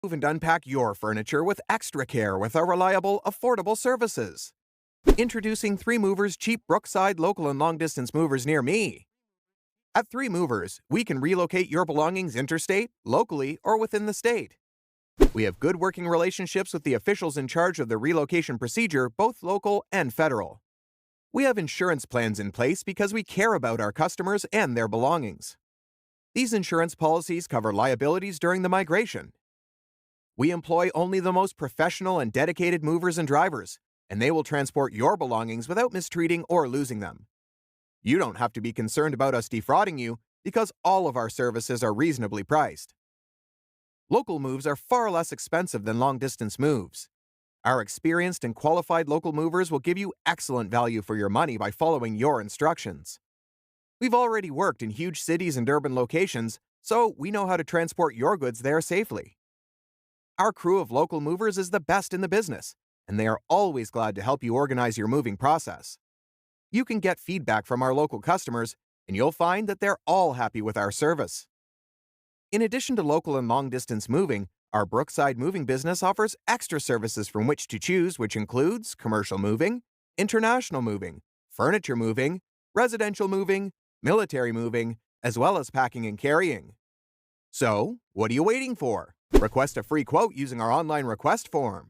Move and unpack your furniture with extra care with our reliable, affordable services. Introducing 3 Movers cheap Brookside local and long-distance movers near me. At 3 Movers, we can relocate your belongings interstate, locally, or within the state. We have good working relationships with the officials in charge of the relocation procedure, both local and federal. We have insurance plans in place because we care about our customers and their belongings. These insurance policies cover liabilities during the migration. We employ only the most professional and dedicated movers and drivers, and they will transport your belongings without mistreating or losing them. You don't have to be concerned about us defrauding you because all of our services are reasonably priced. Local moves are far less expensive than long-distance moves. Our experienced and qualified local movers will give you excellent value for your money by following your instructions. We've already worked in huge cities and urban locations, so we know how to transport your goods there safely. Our crew of local movers is the best in the business, and they are always glad to help you organize your moving process. You can get feedback from our local customers, and you'll find that they're all happy with our service. In addition to local and long-distance moving, our Brookside moving business offers extra services from which to choose, which includes commercial moving, international moving, furniture moving, residential moving, military moving, as well as packing and carrying. So, what are you waiting for? Request a free quote using our online request form.